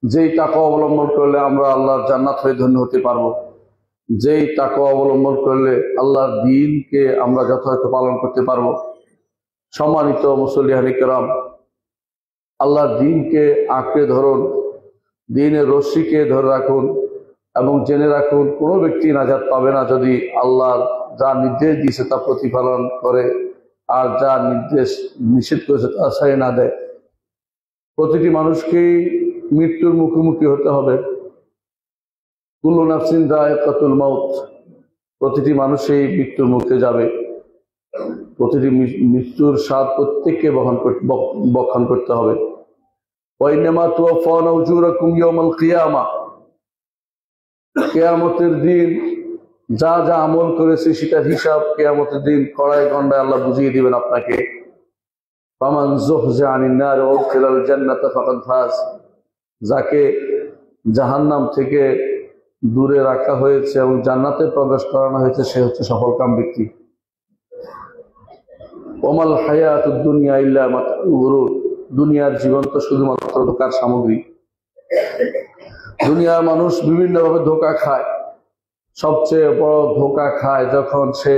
যেই তাকওয়া অবলম্বন করলে আমরা আল্লাহর জান্নাত হয়ে ধন্য হতে পারবো, যেই তাকওয়া অবলম্বন করলে আল্লাহর দ্বীনকে আমরা যথাযথ পালন করতে পারবো। সম্মানিত মুসল্লিয়ান কিরাম, আল্লাহর দ্বীনকে আঁকড়ে ধরুন, দ্বীনের রশ্মিকে ধরে রাখুন এবং জেনে রাখুন কোনো ব্যক্তি নাজাত পাবে না যদি আল্লাহর যা নির্দেশ দিয়েছে তা প্রতিপালন করে আর যা নির্দেশ নিষেধ করেছে তা ছাড়িয়ে না দেয়। প্রতিটি মানুষকেই মৃত্যুর মুখোমুখি হতে হবে। কুল্লু নাফসিন যায়কাতুল মাউত, প্রতিটি মানুষই মৃত্যুর মুখে যাবে। প্রতিটি মৃত্যুর স্বাদ প্রত্যেককে বহন করতে হবে। ওয়াইন্নামা তুওয়াফাউনা উজুরাকুম ইয়াওমাল কিয়ামাহ, কিয়ামতের দিন যা যা আমল করেছে সেটার হিসাব কিয়ামতের দিন কড়ায় গন্ডায় আল্লাহ বুঝিয়ে দিবেন আপনাকে। ফামান যুহজিহা আনিন নার ওয়া উদখিলাল জান্নাতা ফাকাদ ফাজ, যাকে জাহান্নাম থেকে দূরে রাখা হয়েছে এবং জান্নাতে প্রবেশ করানো হয়েছে সে হচ্ছে সফলকাম ব্যক্তি। ওমাল হায়াতুদ দুনিয়া ইল্লা মাতাউল গুরুর, দুনিয়ার জীবন তো শুধুমাত্র ধোঁকার সামগ্রী। দুনিয়ার মানুষ বিভিন্নভাবে ধোঁকা খায়। সবচেয়ে বড় ধোঁকা খায় যখন সে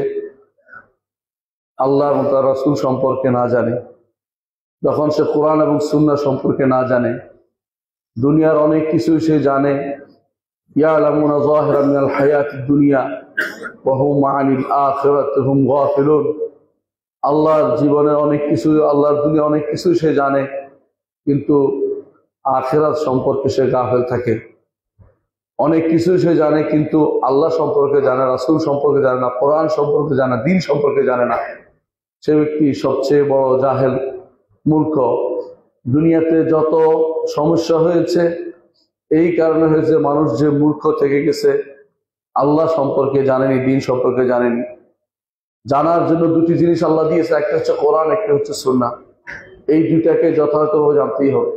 আল্লাহ এবং তার রাসূল সম্পর্কে না জানে, যখন সে কোরআন এবং সুন্নাহ সম্পর্কে না জানে। দুনিয়ার অনেক কিছু সে জানে, ইয়ালামুনা যাহিরাম মিনাল হায়াতিদ দুনিয়া ওয়া হুম আনিল আখিরাতি হুম গাফিলুন। আল্লাহর জীবনের অনেক কিছু, আল্লাহর দুনিয়া অনেক কিছু সে জানে, কিন্তু আখিরাত সম্পর্কে সে গাফেল থাকে। অনেক কিছু সে জানে কিন্তু আল্লাহ সম্পর্কে জানে, রাসূল সম্পর্কে জানে না, কোরআন সম্পর্কে জানে না, দ্বীন সম্পর্কে জানে না। সে ব্যক্তি সবচেয়ে বড় জাহেল, মূর্খ। দুনিয়াতে যত সমস্যা হয়েছে এই কারণে হয়েছে মানুষ যে মূর্খ থেকে গেছে, আল্লাহ সম্পর্কে জানেনি, দ্বীন সম্পর্কে জানেনি। জানার জন্য দুটি জিনিস আল্লাহ দিয়েছে, একটা হচ্ছে কোরআন, একটা হচ্ছে সুন্নাহ। এই দুইটাকে যথাযথভাবে জানতেই হবে।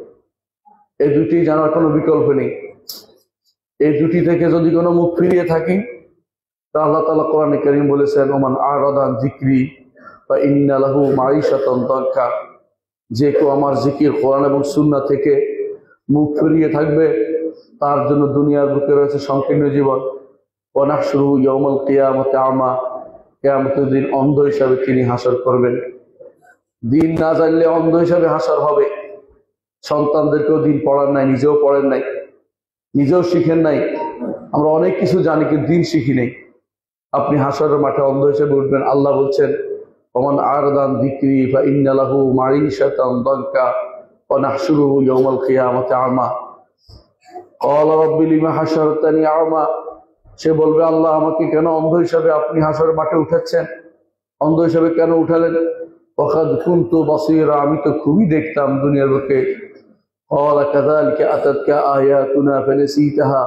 এই দুটি জানার কোনো বিকল্প নেই। এই দুটি থেকে যদি কোনো মুখ ফিরিয়ে থাকি তা আল্লাহ তাআলা কোরআনে কারীম বলেছেন, ওমান আরাদা আন যিকরি ফাইন্না লাহু মাঈশাতান দানকা, যে কেউ আমার জিকির কোরআন এবং সুন্নাহ থেকে মুখ ফিরিয়ে থাকবে তার জন্য দুনিয়ার বুকে রয়েছে সংকীর্ণ জীবন। ওয়া নাহশুরুহু ইয়াওমাল কিয়ামাতি আমা, কিয়ামতের দিন অন্ধ হিসাবে তিনি হাসর করবেন। দিন না জানলে অন্ধ হিসাবে হাসর হবে। সন্তানদেরকেও দিন পড়ার নাই, নিজেও পড়েন নাই, নিজেও শিখেন নাই। আমরা অনেক কিছু জানি কিন্তু দিন শিখি নেই। আপনি হাসরের মাঠে অন্ধ হিসেবে উঠবেন। আল্লাহ বলছেন, ওমান আরাদা আন যিকরি ফাইন্না লাহু মাঈশাতান দানকা ওয়া নাহশুরুহু ইয়াওমাল কিয়ামাতি আমা। ক্বালা রাব্বি লিমা হাশারতানি আমা, সে বলবে, আল্লাহ আমাকে কেন অন্ধ হিসাবে আপনি হাসরের মাঠে উঠাচ্ছেন? অন্ধ হিসাবে কেন উঠালেন? ওয়াকাদ কুনতু বাসীরা, আমি তো খুবই দেখতাম দুনিয়ার বুকে। ক্বালা কাযালিকা আতাতকা আয়াতুনা ফানাসীতাহা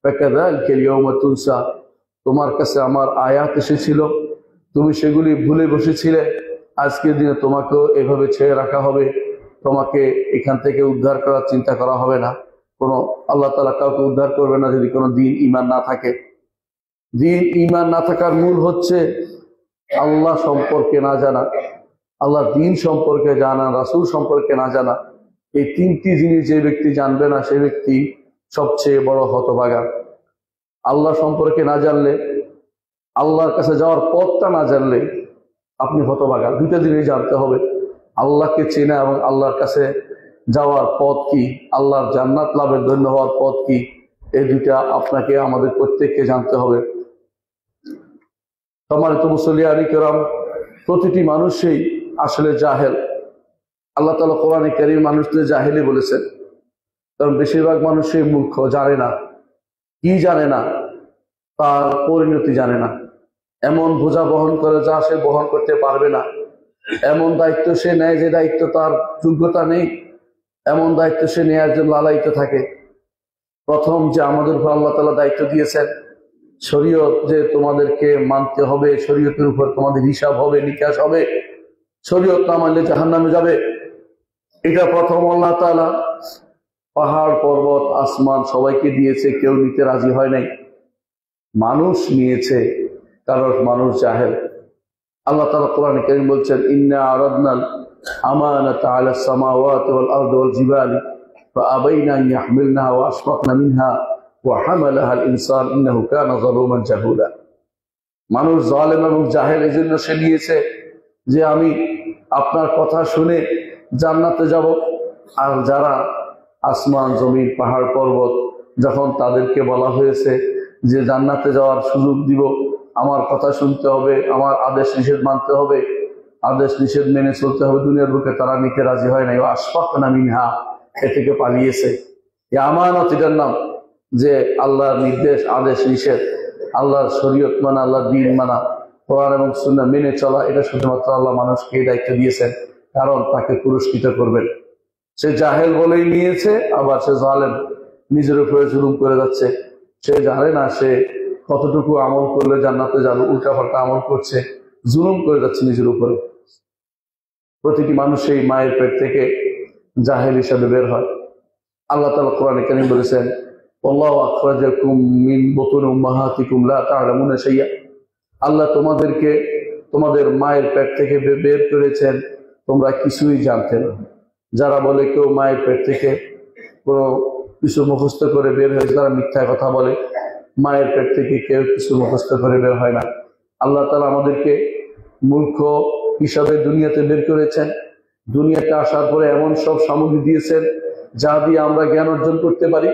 ফাকাযালিকা আল-ইয়াওমা তুনসা, তোমার কাছে আমার আয়াত এসেছিল, তুমি সেগুলি ভুলে বসেছিলে, আজকের দিনে তোমাকেও এভাবে ছেড়ে রাখা হবে, তোমাকে এখান থেকে উদ্ধার করার চিন্তা করা হবে না। কোনো আল্লাহ তাআলা কাউকে উদ্ধার করবে না যদি কোনো দিন ঈমান না থাকে। দিন ঈমান না থাকার মূল হচ্ছে আল্লাহ সম্পর্কে না জানা, আল্লাহ দ্বীন সম্পর্কে জানা, রাসূল সম্পর্কে না জানা। এই তিনটি জিনিস যে ব্যক্তি জানবে না সে ব্যক্তি সবচেয়ে বড় হতভাগা। আল্লাহ সম্পর্কে না জানলে, আল্লাহর কাছে যাওয়ার পথটা না জানলে আপনি হতভাগা। দুইটা জিনিস জানতে হবে, আল্লাহকে চেনা এবং আল্লাহর কাছে যাওয়ার পথ কি, আল্লাহর জান্নাত লাভের জন্য হওয়ার পথ কি, এই দুইটা আপনাকে আমাদের প্রত্যেককে জানতে হবে। সম্মানিত মুসল্লিয়ান কিরাম, প্রতিটি মানুষই আসলে জাহেল। আল্লাহ তাআলা কোরআনে কারীম মানুষদের জাহেলি বলেছেন, কারণ বেশিরভাগ মানুষই মূর্খ, জানে না। কি জানে না? তার পরিণতি জানে না। এমন বোঝা বহন করে যা সে বহন করতে পারবে না, এমন দায়িত্ব সে নেয় যে দায়িত্ব তার যোগ্যতা নেই, এমন দায়িত্ব সে নেয়ার জন্য লালায়িত থাকে। প্রথম যে আমাদের উপর আল্লাহ তাআলা দায়িত্ব দিয়েছেন, শরীয়ত যে তোমাদেরকে মানতে হবে, শরীয়তের উপর তোমাদের হিসাব হবে, নিকাশ হবে, শরীয়ত না মানলে জাহান্নামে যাবে। এটা প্রথম আল্লাহ তাআলা পাহাড় পর্বত আসমান সবাইকে দিয়েছে, কেউ নিতে রাজি হয় নাই। মানুষ নিয়েছে, কারণ মানুষ জাহেল। আল্লাহ তাআলা কোরআনে কারীম বলছেন, ইন্না আরাদনাল আমানাতা আলাস সামাওয়াতি ওয়াল আরদি ওয়াল জিবালি فأبينا أن يحملنها وأشفقن منها وحملها الإنسان إنه كان ظلوما جهولا। মানুষ জালেম এবং জাহেল এজন্য সে নিয়েছে যে আমি আপনার কথা শুনে জান্নাতে যাব, আর যারা আসমান জমিন পাহাড় পর্বত যখন তাদেরকে বলা হয়েছে যে জান্নাতে যাওয়ার সুযোগ দিব, আমার কথা শুনতে হবে, আমার আদেশ নিষেধ মানতে হবে, আদেশ নিষেধ মেনে চলতে হবে, দুনিয়ার বুকে তারা নিতে রাজি হয় নাই। আশফাকনা মিনহা, এ থেকে পালিয়েছে। এই আমানত, এটার নাম যে আল্লাহর নির্দেশ আদেশ নিষেধ, আল্লাহর শরীয়ত মানা, আল্লাহর দ্বীন মানা, কোরআন এবং সুন্নাহ মেনে চলা, এটা শুধুমাত্র আল্লাহ মানুষকে এই দায়িত্ব দিয়েছেন, কারণ তাকে পুরস্কৃত করবেন। সে জাহেল বলেই নিয়েছে, আবার সে জালেম, নিজের উপরে জুলুম করে যাচ্ছে। সে জানে না সে কতটুকু আমল করলে জান্নাতে যাবে, উল্টাপাল্টা আমল করছে, জুলুম করে যাচ্ছে নিজের উপরে। প্রতিটি মানুষ সেই মায়ের পেট থেকে জাহেল হিসাবে বের হয়। আল্লাহ তাআলা কোরআনে কারীম বলেছেন, আল্লাহু আখরাজাকুম মিন বুতুনি উম্মাহাতিকুম লা তা'লামুনা শাইআ। আল্লাহ তোমাদেরকে তোমাদের মায়ের পেট থেকে বের করেছেন, তোমরা কিছুই জানতে না। যারা বলে কেউ মায়ের পেট থেকে কোনো কিছু মুখস্থ করে বের হয়েছে, তারা মিথ্যা কথা বলে। মায়ের পেট থেকে কেউ কিছু মুখস্থ করে বের হয় না। আল্লাহ তাআলা আমাদেরকে মূর্খ হিসাবে দুনিয়াতে বের করেছেন। দুনিয়াতে আসার পরে এমন সব সামগ্রী দিয়েছেন যা দিয়ে আমরা জ্ঞান অর্জন করতে পারি।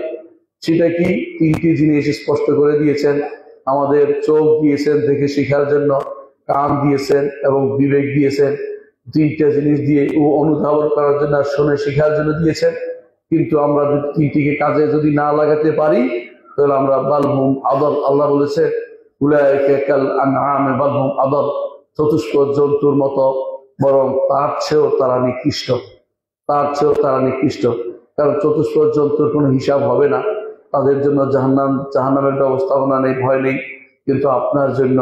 সেটা কি? তিনটি জিনিস স্পষ্ট করে দিয়েছেন। আমাদের চোখ দিয়েছেন দেখে শেখার জন্য, কান দিয়েছেন এবং বিবেক দিয়েছেন। তিনটা জিনিস দিয়ে অনুধাবন করার জন্য আর শুনে শেখার জন্য দিয়েছেন। কিন্তু আমরা তিনটিকে কাজে যদি না লাগাতে পারি তাহলে আমরা বালহুম আদল, আল্লাহ বলেছে উলাইকা কাল আনআমি বালহুম আদল, চতুষ্প জন্তুর মতো, বরং তার চেয়েও তারা নিকৃষ্ট, তার চেয়েও তারা নিকৃষ্ট। কারণ চতুষ্প জন্তুর কোনো হিসাব হবে না, তাদের জন্য জাহান্নামের ব্যবস্থাপনা নেই, ভয় নেই। কিন্তু আপনার জন্য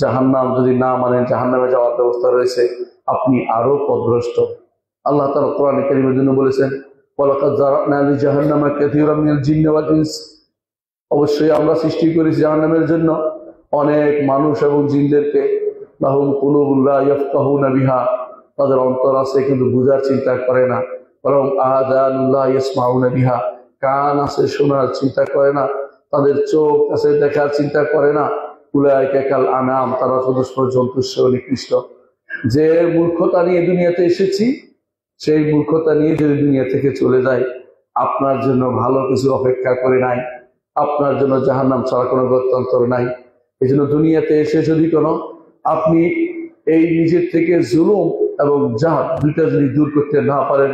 জাহান্নাম যদি না মানেন, জাহান্নামে যাওয়ার ব্যবস্থা রয়েছে, আপনি আরো পথভ্রষ্ট। আল্লাহ তাআলা কোরআনে কারীমের জন্য বলেছেন, ওয়ালাকাদ যারানা লিজাহান্নামা কাসীরাম মিনাল জিন্নি ওয়াল ইনস। অবশ্যই আমরা সৃষ্টি করেছি জাহান্নামের জন্য অনেক মানুষ এবং জিনদেরকে। লাহুম কুলুবুন লা ইয়াফকাহুনা বিহা, তাদের অন্তর আছে কিন্তু বুঝার চিন্তা করে না। বরং আযানুন লা ইয়াসমাউনা বিহা, কান আছে শোনার চিন্তা করে না। তাদের চোখ আছে দেখার চিন্তা করে না। উলাইকা কাল আনাম, তারা চতুষ্প জন্তুর চেয়েও নিকৃষ্ট। যে মূর্খতা নিয়ে দুনিয়াতে এসেছি, সেই মূর্খতা নিয়ে যদি দুনিয়া থেকে চলে যায়, আপনার জন্য ভালো কিছু অপেক্ষা করে নাই, আপনার জন্য জাহান্নাম ছাড়া কোনো গত্যন্তর নাই। এই জন্য দুনিয়াতে এসে যদি কোনো আপনি এই নিজের থেকে জুলুম এবং জাহাদ দুইটা যদি দূর করতে না পারেন,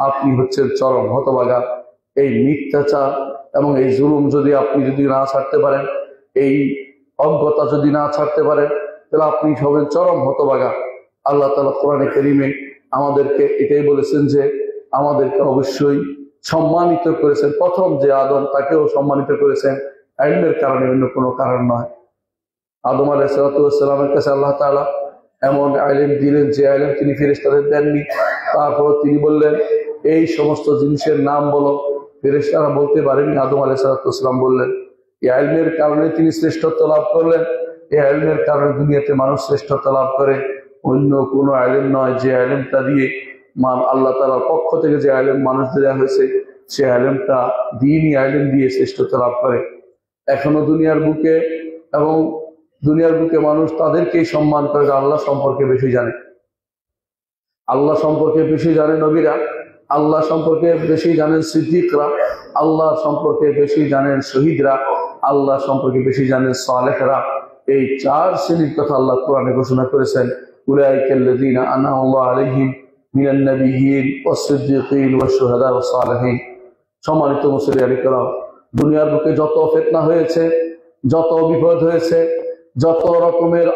আপনি হচ্ছেন চরম হতভাগা। এই মিথ্যাচার এবং এই জুলুম যদি আপনি না ছাড়তে পারেন, এই অজ্ঞতা যদি না ছাড়তে পারেন, তাহলে আপনি হবেন চরম হতভাগা। আল্লাহ তাআলা কোরআনে কারীমে আমাদেরকে এটাই বলেছেন যে আমাদেরকে অবশ্যই সম্মানিত করেছেন। প্রথম যে আদম, তাকেও সম্মানিত করেছেন ইলমের কারণে, অন্য কোনো কারণ নয়। আদম আলাইহিস সালামের কাছে আল্লাহ তাআলা এমন ইলম দিলেন যে ইলম তিনি ফেরেশতাদের দেননি। তারপর তিনি বললেন এই সমস্ত জিনিসের নাম বলো, ফেরেশতারা বলতে পারেননি, আদম আলাইহিস সালাম বললেন। এই ইলমের কারণে তিনি শ্রেষ্ঠত্ব লাভ করলেন। এই ইলমের কারণে দুনিয়াতে মানুষ শ্রেষ্ঠত্ব লাভ করে, অন্য কোনো ইলম নয়। যে ইলমটা দিয়ে আল্লাহ তাআলার পক্ষ থেকে যে ইলম মানুষদের দেওয়া হয়েছে, সে ইলমটা দ্বীনি ইলম দিয়ে শ্রেষ্ঠত্ব লাভ করে। এখনো দুনিয়ার বুকে এবং দুনিয়ার বুকে মানুষ তাদেরকেই সম্মান করে আল্লাহ সম্পর্কে বেশি জানে। আল্লাহ সম্পর্কে বেশি জানে নবীরা, আল্লাহ সম্পর্কে বেশি জানেন সিদ্দিকরা, আল্লাহ সম্পর্কে বেশি জানেন শহীদরা, আল্লাহ সম্পর্কে বেশি জানেন সালেহরা। এই চার শ্রেণীর কথা আল্লাহ কোরআনে ঘোষণা করেছেন। উলাইকাল্লাযীনা আনআমা আল্লাহু আলাইহিম মিনান নাবিয়্যিন ওয়াস-সিদ্দীকিন ওয়াশ-শুহাদা ওয়াস-সালিহিন। সম্মানিত মুসলিম কিরাম, দুনিয়ার বুকে যত ফিতনা হয়েছে, যত বিপদ হয়েছে, যত রকমের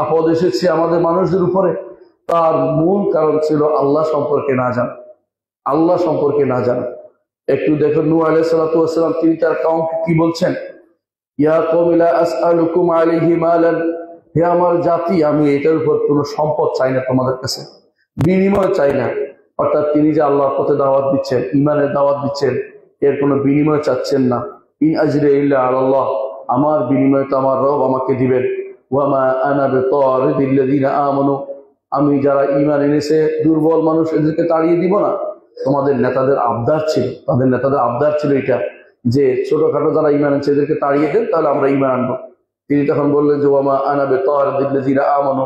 আপদ এসেছে আমাদের মানুষদের উপরে, তার মূল কারণ ছিল আল্লাহ সম্পর্কে না জানা, আল্লাহ সম্পর্কে না জানা। একটু দেখুন নূহ আলাইহিস সালাতু ওয়াস সালাম, তিনি তার কওমকে কি বলছেন? ইয়া কওমি লা আসআলুকুম আলাইহি মালান, হে আমার জাতি, আমি এটার উপর কোনো সম্পদ চাই না, তোমাদের কাছে বিনিময় চাই না। অর্থাৎ তিনি যে আল্লাহর পথে দাওয়াত দিচ্ছেন, ঈমানের দাওয়াত দিচ্ছেন, এর কোনো বিনিময় চাচ্ছেন না। ইন আজরিয়া ইল্লা আলাল্লাহ, আমার বিনিময় তো আমার রব আমাকে দিবেন। ওয়া মা আনা বিতারিদিল্লাযীনা আমানু, আমি যারা ঈমান এনেছে দুর্বল মানুষ, এদেরকে তাড়িয়ে দিব না। তোমাদের নেতাদের আবদার ছিল, তাদের নেতাদের আবদার ছিল এটা যে ছোটখাটো যারা ইমান আনছে এদেরকে তাড়িয়ে দেন, তাহলে আমরা ইমান আনবো। তিনি তখন বললেন যে ওয়ামা আনা বিতারিদিল্লাযিনা আমানু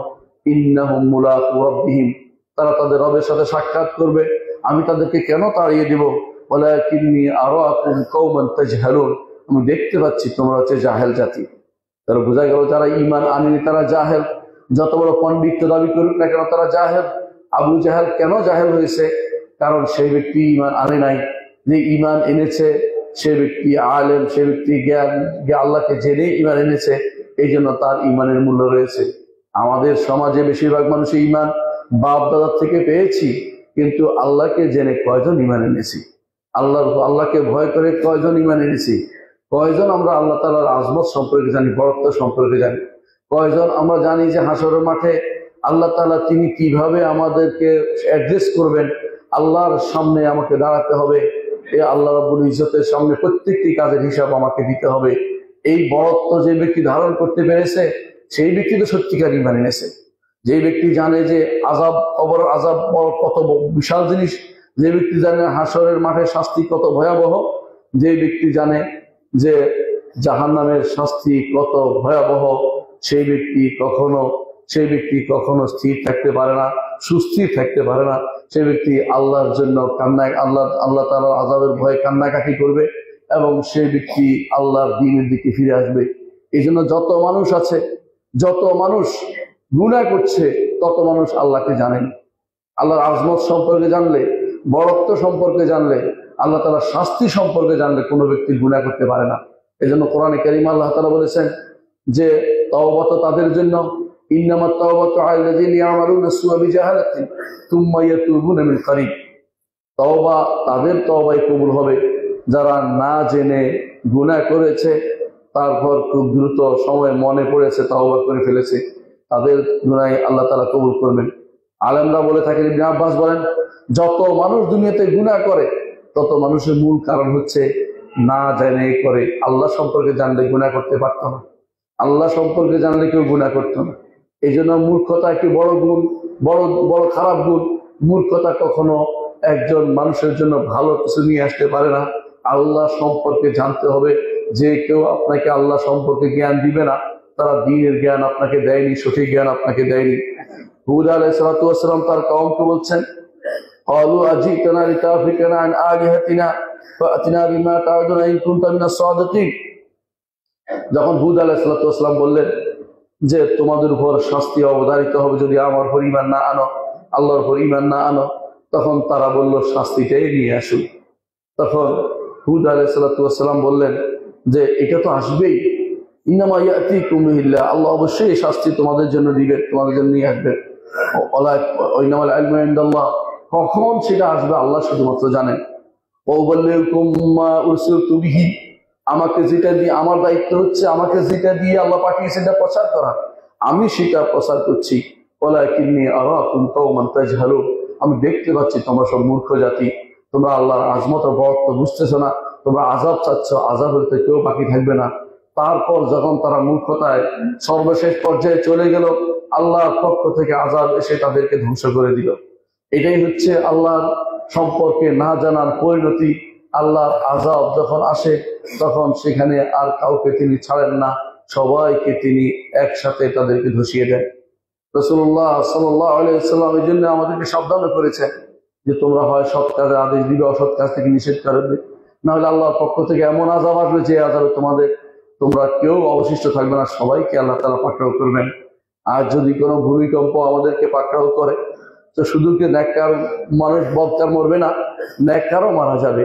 ইন্নাহুম মুলাকু রাব্বিহিম, তারা তাদের রবের সাথে সাক্ষাৎ করবে, আমি তাদেরকে কেন তাড়িয়ে দিব? ওয়ালাকিন্নী আরাকুম কওমান তাজহালুন, আমি দেখতে পাচ্ছি তোমরা হচ্ছে জাহেল জাতি। তারা বোঝা গেল যারা ইমান আনেনি তারা জাহেল, যত বড় পণ্ডিত দাবি করুক না কেন তারা জাহেল। আবু জাহেল কেন জাহেল হয়েছে? কারণ সেই ব্যক্তি ইমান আনে নাই। যে ইমান এনেছে সে ব্যক্তি আলেম, সে ব্যক্তি জ্ঞান আল্লাহকে জেনে ইমান এনেছে, এই জন্য তার ইমানের মূল্য রয়েছে। আমাদের সমাজে বেশিরভাগ মানুষ ইমান বাপ দাদার থেকে পেয়েছি, কিন্তু আল্লাহকে জেনে কয়জন ইমান এনেছি? আল্লাহকে ভয় করে কয়জন ইমান এনেছি? কয়জন আমরা আল্লাহ তাআলার আজমত সম্পর্কে জানি, বড়ত্ব সম্পর্কে জানি? কয়জন আমরা জানি যে হাসরের মাঠে আল্লাহ তাআলা তিনি কিভাবে আমাদেরকে অ্যাড্রেস করবেন, আল্লাহর সামনে আমাকে দাঁড়াতে হবে, এই আল্লাহ রাব্বুল ইজ্জতের সামনে প্রত্যেকটি কাজের হিসাব আমাকে দিতে হবে। এই বড়ত্ব যে ব্যক্তি ধারণ করতে পেরেছে সেই ব্যক্তি তো সত্যিকার ইমান এনেছে। যে ব্যক্তি জানে যে আযাব, কবরের আযাব কত বিশাল জিনিস, যে ব্যক্তি জানে হাসরের মাঠে শাস্তি কত ভয়াবহ, যে ব্যক্তি জানে যে জাহান্নামের শাস্তি কত ভয়াবহ, সেই ব্যক্তি কখনো স্থির থাকতে পারে না, সুস্থির থাকতে পারে না। সেই ব্যক্তি আল্লাহর জন্য আল্লাহ তাআলার আযাবের ভয়ে কান্নাকাটি করবে এবং সেই ব্যক্তি আল্লাহর দ্বীনের দিকে ফিরে আসবে। এই জন্য যত মানুষ আছে, যত মানুষ গুনাহ করছে, তত মানুষ আল্লাহকে জানেন। আল্লাহর আজমত সম্পর্কে জানলে, বড়ত্ব সম্পর্কে জানলে, আল্লাহ তাআলার শাস্তি সম্পর্কে জানলে কোনো ব্যক্তি গুনাহ করতে পারে না। এই জন্য কোরআনে কারীমে আল্লাহ তাআলা বলেছেন যে তওবা তো তাদের জন্য, ইন্নামাত তাওবাতু আলাল্লাযিনা ইয়ামালুনা সুআ বিজাহালাতিন সুম্মা ইয়াতুবুনা মিন কারীব। তওবা তাদের তওবাই কবুল হবে যারা না জেনে গুনাহ করেছে, তারপর খুব দ্রুত সময় মনে পড়েছে তওবা করে ফেলেছে, তাদের গুনাহ আল্লাহ তাআলা কবুল করবেন। আলেমরা বলে থাকেন, ইবনে আব্বাস বলেন, যত মানুষ দুনিয়াতে গুনাহ করে তত মানুষের মূল কারণ হচ্ছে না জেনে করে। আল্লাহ সম্পর্কে জানলে গুনাহ করতে পারতো না, আল্লাহ সম্পর্কে জানলে কেউ গুনাহ করতো না। এই জন্য মূর্খতা একটি বড় গুণ, বড় খারাপ গুণ। মূর্খতা কখনো একজন মানুষের জন্য ভালো কিছু নিয়ে আসতে পারে না। আল্লাহ সম্পর্কে জানতে হবে। যে কেউ আপনাকে আল্লাহ সম্পর্কে জ্ঞান দিবে না, তারা দ্বীনের জ্ঞান আপনাকে দেয়নি, সঠিক জ্ঞান আপনাকে দেয়নি। হুদ আলাইহিস সালাতু ওয়াস সালাম তার কওমকে বলছেন, ক্বালু আজিতানা লিতাফিকানা আন আলিহাতিনা ফাআতিনা বিমা তা'উদুনা ইন কুনতা মিনাস সাদিকিন। যখন হুদ আলাইহিস সালাতু ওয়াস সালাম বললেন যে তোমাদের উপর শাস্তি অবধারিত হবে যদি আমার উপর ঈমান না আনো, আল্লাহর উপর ঈমান না আনো, তখন তারা বলল শাস্তিটাই নিয়ে আসুন। তখন হুদ আলাইহিস সালাতু ওয়াস সালাম বললেন যে এটা তো আসবেই, ইন্নামা ইয়াতিকুম বিল্লাহ, আল্লাহ অবশ্যই শাস্তি তোমাদের জন্য দিবেন, তোমাদের জন্য নিয়ে আসবেন। ইন্নামাল ইলমু ইনদাল্লাহ, কখন সেটা আসবে আল্লাহ শুধুমাত্র জানেন। ওয়াবাল্লিকুম মা উরসিলতু বিহি, আমাকে যেটা দিয়ে, আমার দায়িত্ব হচ্ছে আমাকে যেটা দিয়ে আল্লাহ পাঠিয়েছে সেটা প্রচার করা, আমি সেটা প্রচার করছি। ওয়ালাকিন্নী আরাকুম কওমান তাজহালুন, আমি দেখতে পাচ্ছি তোমরা সব মূর্খ জাতি, তোমরা আল্লাহর আজমত ও বড়ত্ব বুঝতেছো না, তোমরা আযাব চাচ্ছ, আযাব হইতে কেউ বাকি থাকবে না। তারপর যখন তারা মূর্খতায় সর্বশেষ পর্যায়ে চলে গেল, আল্লাহর পক্ষ থেকে আযাব এসে তাদেরকে ধ্বংস করে দিল। এটাই হচ্ছে আল্লাহর সম্পর্কে না জানার পরিণতি। আল্লাহর আযাব যখন আসে তখন সেখানে আর কাউকে তিনি ছাড়েন না, সবাইকে তিনি একসাথে তাদেরকে ধসিয়ে দেন। রাসূলুল্লাহ সাল্লাল্লাহু আলাইহি ওয়াসাল্লাম এই জন্য আমাদেরকে সাবধান করেছেন যে তোমরা হয় সৎ কাজে আদেশ দিবে, অসৎ কাজ থেকে নিষেধ করবে, না হলে আল্লাহর পক্ষ থেকে এমন আযাব আসবে যে আযাবে তোমরা কেউ অবশিষ্ট থাকবে না, সবাইকে আল্লাহ তাআলা পাকড়াও করবেন। আর যদি কোনো ভূমিকম্প আমাদেরকে পাকড়াও করে তো শুধু কি নেককার মানুষ বদকার মরবে না, নেককারও মারা যাবে।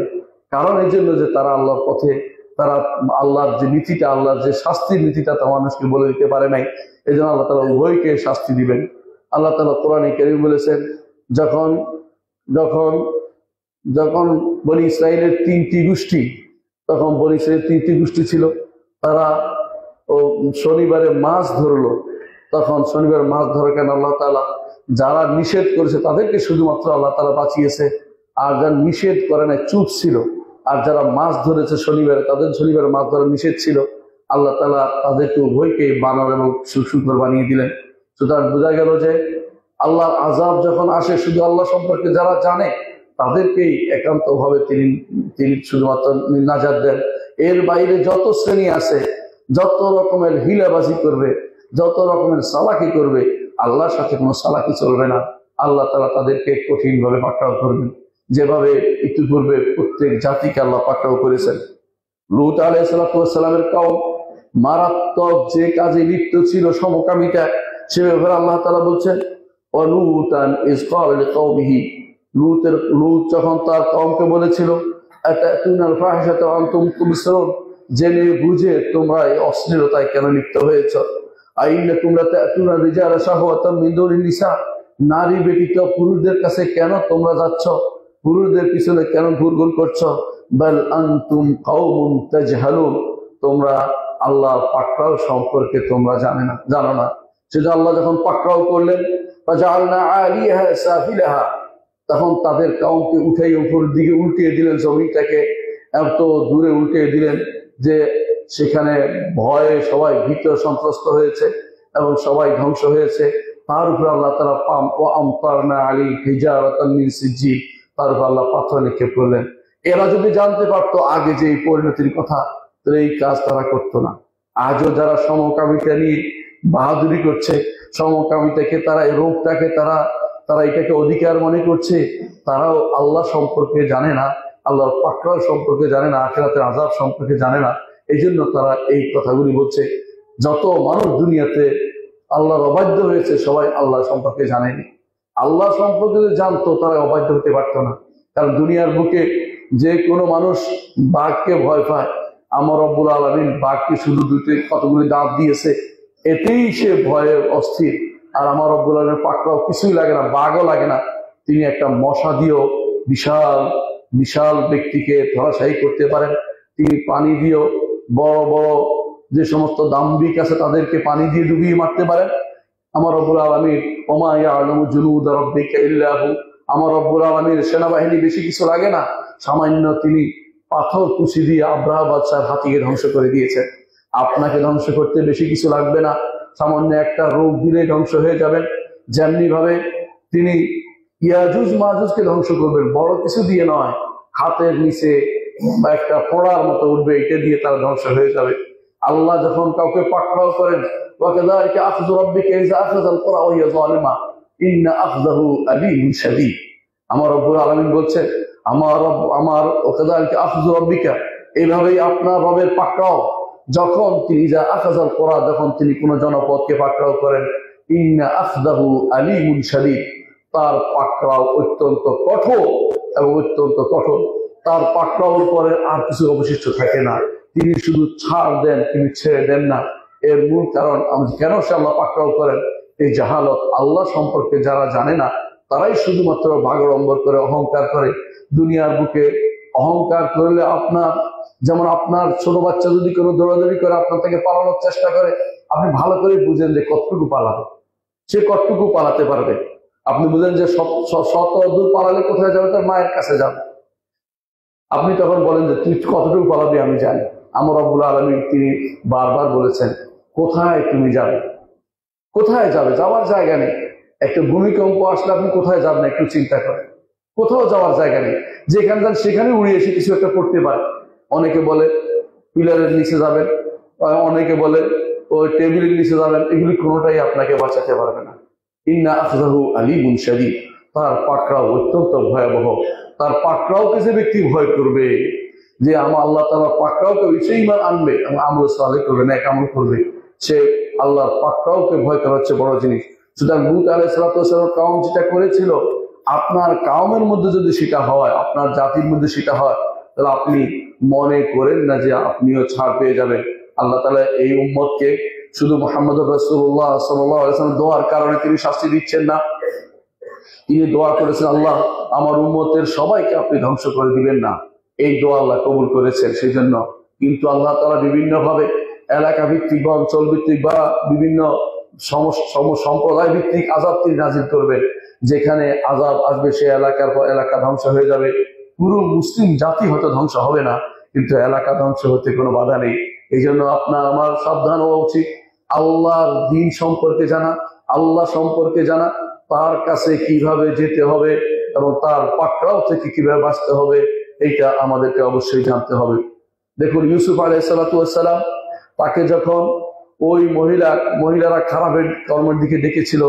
কারণ এই জন্য যে তারা আল্লাহর পথে, তারা আল্লাহর যে নীতিটা, আল্লাহর যে শাস্তির নীতিটা তা মানুষকে বলে দিতে পারে নাই। এই জন্য আল্লাহ তাআলা উভয়কে শাস্তি দিবেন। আল্লাহ তাআলা কোরআনে কারীম বলেছেন, যখন যখন যখন বনি ইসরাইলের 3টি গোষ্ঠী, তখন বনি ইসরাইলের 3টি গোষ্ঠী ছিল, তারা শনিবারে মাছ ধরলো। তখন শনিবার মাছ ধরার কারণে আল্লাহ তাআলা যারা নিষেধ করেছে তাদেরকে শুধুমাত্র আল্লাহ তাআলা বাঁচিয়েছে, আর যারা নিষেধ করে না চুপ ছিল, আর যারা মাছ ধরেছে শনিবারে, তাদের শনিবারে মাছ ধরা নিষেধ ছিল, আল্লাহ তাআলা তাদেরকে উভয়কে বানর এবং শুকর বানিয়ে দিলেন। সুতরাং বোঝা গেল যে আল্লাহর আযাব যখন আসে, শুধু আল্লাহ সম্পর্কে যারা জানে তাদেরকেই একান্ত ভাবে তিনি তিনি শুধুমাত্র নাজাত দেন। এর বাইরে যত শ্রেণী আছে, যত রকমের হিলাবাজি করবে, যত রকমের সালাকি করবে, আল্লাহর সাথে কোনো সালাকি চলবে না। আল্লাহ তাআলা তাদেরকে কঠিন ভাবে পাকড়াও করবেন, যেভাবে ইতিপূর্বে প্রত্যেক জাতিকে আল্লাহ পাকড়াও করেছেন। লূত আলাইহিস সালামের কওম মারাত্মক যে কাজে লিপ্ত ছিল, সমকামিতা, সে ব্যাপারে আল্লাহ তাআলা বলছেন ওয়ালুতান ইয ক্বালা লিকওমিহি, লূত যখন তার কওমকে বলেছিল আতাতুনাল ফাহিশাতা ওয়া আনতুম তুবসিরুন, জেনে বুঝে তোমরা এই অশ্লীলতায় কেন লিপ্ত হয়েছ। আইন্নাকুম লাতাতুনা রিজালা শাহওয়াতাম মিন দুনিন নিসা, নারী ব্যতীত পুরুষদের কাছে কেন তোমরা যাচ্ছ, পুরুষদের পিছনে কেন ঘুরঘুর করছো। বাল আনতুম কওমুন তাজহালুন, তোমরা আল্লাহর পাকড়াও সম্পর্কে তোমরা জানো না। সেটা আল্লাহ যখন পাকড়াও করলেন, ফাজআলনা আলিয়াহা সাফিলাহা, তখন তাদের কওমকে উঠাই উপরের দিকে উল্টিয়ে দিলেন, জমিটাকে এত দূরে উল্টিয়ে দিলেন যে সেখানে ভয়ে সবাই ভীত সন্ত্রস্ত হয়েছে এবং সবাই ধ্বংস হয়েছে। তার উপর আল্লাহ তাআলা আমতারনা আলী হিজারাতান মিন সিজ্জিল, তার উপর আল্লাহ পাথর নিক্ষেপ করলেন। এরা যদি জানতে পারতো আগে যে এই পরিণতির কথা, তাহলে এই কাজ তারা করতো না। আজও যারা সমকামিতা নিয়ে বাহাদুরি করছে, সমকামিতাকে তারা, এই রোগটাকে তারা এটাকে অধিকার মনে করছে, তারাও আল্লাহ সম্পর্কে জানে না, আল্লাহর পাকড়াও সম্পর্কে জানে না, আখিরাতের আযাব সম্পর্কে জানে না। এই জন্য তারা এই কথাগুলি বলছে। যত মানুষ দুনিয়াতে আল্লাহর অবাধ্য হয়েছে, সবাই আল্লাহ সম্পর্কে জানেনি। আল্লাহ সম্পর্কে যদি জানতো, তারা অবাধ্য হতে পারতো না। কারণ দুনিয়ার বুকে যে কোনো মানুষ বাঘকে ভয় পায়, আমার রব্বুল আলামিন বাঘকে শুধু কতগুলি দাঁত দিয়েছে, এতেই সে ভয়ে অস্থির। আর আমার রব্বুল আলামিনের পাকড়াও কিছুই লাগে না, বাঘও লাগে না। তিনি একটা মশা দিয়েও বিশাল বিশাল ব্যক্তিকে ধরাশায়ী করতে পারেন। তিনি পানি দিয়েও বড় বড় যে সমস্ত দাম্ভিক আছে তাদেরকে পানি দিয়ে ডুবিয়ে মারতে পারেন। আমার রব্বুল আলামিন ওমা ইয়ালামু জুনুদা রাব্বিকা ইল্লা হু, আমার রব্বুল আলামিনের সেনাবাহিনী বেশি কিছু লাগে না। সামান্য তিনি পাথর কুচি দিয়ে আব্রাহা বাদশার হাতিকে ধ্বংস করে দিয়েছেন। আপনাকে ধ্বংস করতে বেশি কিছু লাগবে না, সামান্য একটা রোগ দিলে ধ্বংস হয়ে যাবেন। যেমনি ভাবে তিনি ইয়াজুজ মাজুজকে ধ্বংস করবেন, বড় কিছু দিয়ে নয়, হাতের নিচে বা একটা ফোড়ার মতো উঠবে, এটা দিয়ে তারা ধ্বংস হয়ে যাবে। আল্লাহ যখন কাউকে পাকড়াও করেন, ওয়াকাযালিকা আখযু রাব্বিকা ইযা আখাযাল কুরা ওয়া হিয়া যালিমা ইন্না আখযাহু আলীমুন শাদীদ। আমার রব্বুল আলামিন বলছে, ওয়াকাযালিকা আখযু রাব্বিকা, এইভাবেই আপনার রবের পাকড়াও যখন তিনি ইযা আখাযাল কুরা, যখন তিনি কোন জনপদকে পাকড়াও করেন, ইন্না আখযাহু আলীমুন শাদীদ, তার পাকড়াও অত্যন্ত কঠোর এবং অত্যন্ত কঠোর। তার পাকড়াওর পরে আর কিছু অবশিষ্ট থাকে না, তিনি শুধু ছাড় দেন, তিনি ছেড়ে দেন না। এর মূল কারণ কেন সে আল্লাহ পাকড়াও করেন, এই জাহালত। আল্লাহ সম্পর্কে যারা জানে না, তারাই শুধুমাত্র বাগড়ম্বর করে, অহংকার করে। দুনিয়ার বুকে অহংকার করলে আপনার, যেমন আপনার ছোট বাচ্চা যদি কোনো দৌড়াদৌড়ি করে আপনার থেকে পালানোর চেষ্টা করে, আপনি ভালো করে বুঝেন যে কতটুকু পালাবে, সে কতটুকু পালাতে পারবে। আপনি বুঝেন যে শত দূর পালালে কোথায় যাবে, তার মায়ের কাছে যাবে। আপনি তখন বলেন যে তুই কতটুকু পালাবি আমি জানি। আমার রব্বুল আলামিন তিনি বারবার বলেছেন, কোথায় তুমি যাবে, কোথায় যাবে, যাওয়ার জায়গা নেই। একটা ভূমিকম্প আসলে আপনি কোথায় যাবেন একটু চিন্তা করেন, কোথাও যাওয়ার জায়গা নেই। যেখানে যান সেখানে উড়ে এসে কিছু একটা করতে পারে। অনেকে বলে পিলারের নিচে যাবেন, অনেকে বলে ওই টেবিলের নিচে যাবেন, এগুলি কোনোটাই আপনাকে বাঁচাতে পারবে না। ইন্না আখযাহু আলীমুন শাদীদ, তার পাকড়াও অত্যন্ত ভয়াবহ। তার পাকড়াওকে যে ব্যক্তি ভয় করবে, যে আমার আল্লাহ তাআলা পাকড়াওকে সে ঈমান আনবে এবং আমল সালেহ করবে, নেক আমল করবে, সে আল্লাহর পাকড়াওকে ভয় করা হচ্ছে বড় জিনিস। সুতরাং লূত আলাইহিস সালাম কওম যেটা করেছিল, আপনার কওমের মধ্যে যদি সেটা হয়, আপনার জাতির মধ্যে সেটা হয়, তাহলে আপনি মনে করেন না যে আপনিও ছাড় পেয়ে যাবেন। আল্লাহ তাআলা এই উম্মতকে শুধু মুহাম্মদুর রাসূলুল্লাহ সাল্লাল্লাহু আলাইহি ওয়াসাল্লাম দোয়ার কারণে তিনি শাস্তি দিচ্ছেন না। তিনি দোয়া করেছেন, আল্লাহ আমার উম্মতের সবাইকে আপনি ধ্বংস করে দিবেন না, এই দোয়া আল্লাহ কবুল করেছেন। সেই জন্য কিন্তু আল্লাহ তাআলা বিভিন্ন ভাবে এলাকা ভিত্তিক বা অঞ্চল ভিত্তিক বা বিভিন্ন সম্প্রদায় ভিত্তিক আযাব তিনি নাযিল করবেন। যেখানে আযাব আসবে সে এলাকার পর এলাকা ধ্বংস হয়ে যাবে। পুরো মুসলিম জাতি হয়তো ধ্বংস হবে না, কিন্তু এলাকা ধ্বংস হতে কোনো বাধা নেই। এই জন্য আপনার আমার সাবধান হওয়া উচিত। আল্লাহর দ্বীন সম্পর্কে জানা, আল্লাহ সম্পর্কে জানা, তার কাছে কিভাবে যেতে হবে এবং তার পাকড়াও থেকে কিভাবে বাঁচতে হবে এইটা আমাদেরকে অবশ্যই জানতে হবে। দেখুন ইউসুফ আলাইহিস সালাম, তাকে যখন ওই মহিলারা খারাপের কর্মের দিকে ডেকেছিল,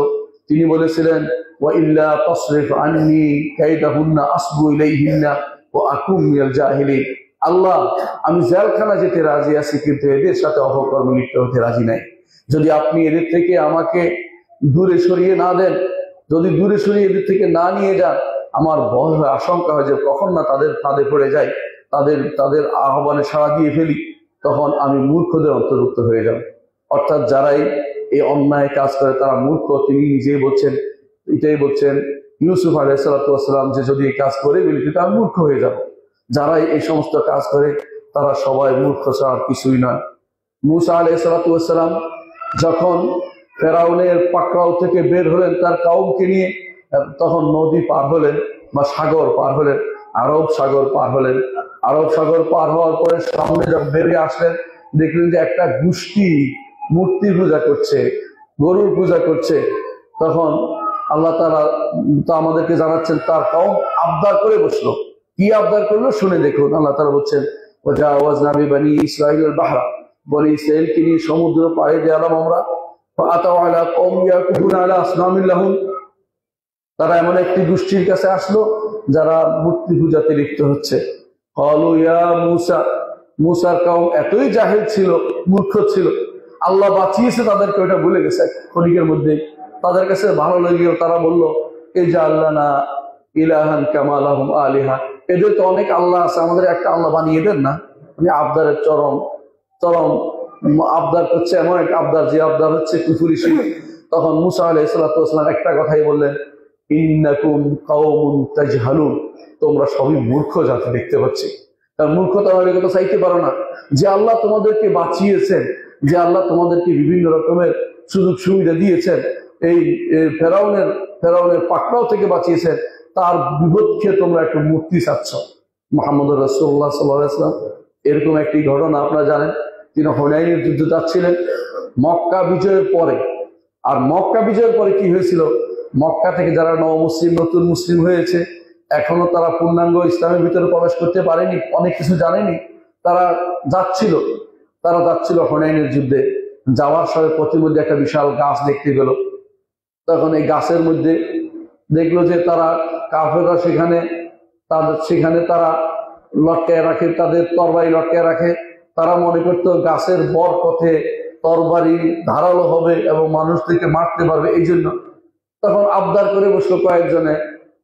তিনি বলেছিলেন ওয়া ইল্লা তাসরিফ আন্নি কাইদাহুন্না আসবু ইলাইহিন্না ওয়া আকুম মিনাল জাহিলিন। আল্লাহ, আমি জেলখানা যেতে রাজি আছি, কিন্তু এদের সাথে অপকর্ম লিপ্ত হতে রাজি নাই। যদি আপনি এদের থেকে আমাকে দূরে সরিয়ে না দেন, যদি দূরে সরিয়ে এদের থেকে না নিয়ে যান, আমার ভয় হয়, আশঙ্কা হয় যে কখন না তাদের ফাঁদে পড়ে যাই, তাদের আহ্বানে সাড়া দিয়ে ফেলি, তখন আমি মূর্খদের অন্তর্ভুক্ত হয়ে যাব। অর্থাৎ যারাই এই অন্যায় কাজ করে তারা মূর্খ। তিনি নিজেই বলছেন, এটাই বলছেন ইউসুফ আলাইহিস সালাম, যে যদি এই কাজ করে বলি কিন্তু আমি মূর্খ হয়ে যাব। যারাই এই সমস্ত কাজ করে তারা সবাই মূর্খ ছাড়া আর কিছুই নয়। মূসা আলাইহিস সালাম যখন ফেরাউনের পাকড়াও থেকে বের হলেন তার কওমকে নিয়ে, তখন নদী পার হলেন বা সাগর পার হলেন, আরব সাগর পার হলেন। আরব সাগর পার হওয়ার পরে সামনে যখন বেরিয়ে আসলেন, দেখলেন যে একটা গোষ্ঠী মূর্তি পূজা করছে, গরুর পূজা করছে। তখন আল্লাহ তাআলা তো আমাদেরকে জানাচ্ছেন তার কওম আবদার করে বসলো। কি আবদার করলো শুনে দেখুন। আল্লাহ তাআলা বলছেন ওয়াজাওয়াজনা বিবানি ইসরাঈল বাহরা, বনি ইসরাঈলকে নিয়ে সমুদ্র পাড়ি দিলাম আমরা। ফাআতাউ আলা কওম ইয়াকুফুনা আলা আসনামিল লাহুম, তারা এমন একটি গোষ্ঠীর কাছে আসলো যারা মূর্তি পূজাতে লিপ্ত হচ্ছে। ক্বালু ইয়া মূসা, মূসার কওম এতই জাহেল ছিল, মূর্খ ছিল, আল্লাহ বাঁচিয়েছে তাদেরকে, ওটা ভুলে গেছে ক্ষণিকের মধ্যে। তাদের কাছে ভালো লেগেও তারা বলল ইজআল লানা ইলাহান কামা লাহুম আলিহা, এদের তো অনেক আল্লাহ আছে, আমাদের একটা আল্লাহ বানিয়ে দেন না। মানে আবদারের চরম আবদার করছে, এমন একটা আবদার যে আবদার হচ্ছে কুফরি শিরক। তখন মূসা আলাইহিস সালাম একটা কথাই বললেন, ইন্নাকুম কাওমুন তাজহালুন, তোমরা সবই মূর্খ জাতি দেখতে পাচ্ছি। তার মূর্খতা হলে তো চাইতে পারো না যে আল্লাহ তোমাদেরকে বাঁচিয়েছেন, যে আল্লাহ তোমাদেরকে বিভিন্ন রকমের সুযোগ সুবিধা দিয়েছেন, এই ফেরাউনের পাকড়াও থেকে বাঁচিয়েছেন, তার বিপক্ষে তোমরা একটা মূর্তি চাচ্ছ। মুহাম্মদ রাসূলুল্লাহ সাল্লাল্লাহু আলাইহি ওয়াসাল্লাম এরকম একটি ঘটনা আপনারা জানেন, তিনি হুনাইনের যুদ্ধে যাচ্ছিলেন মক্কা বিজয়ের পরে। আর মক্কা বিজয়ের পরে কি হয়েছিল, মক্কা থেকে যারা নতুন মুসলিম হয়েছে, এখনো তারা পূর্ণাঙ্গ ইসলামের ভিতরে প্রবেশ করতে পারেনি, অনেক কিছু জানেনি, তারা যাচ্ছিল হুনাইনের যুদ্ধে। যাওয়ার সময় প্রতিমধ্যে একটা বিশাল গাছ দেখতে গেল। তখন এই গাছের মধ্যে দেখলো যে তারা কাফেররা সেখানে তারা লটকায় রাখে, তাদের তরবারি লটকায় রাখে। তারা মনে করতো গাছের বরকতে তরবারি ধারালো হবে এবং মানুষদেরকে মারতে পারবে, এই জন্য তখন আবদার করে বসলো কয়েকজনে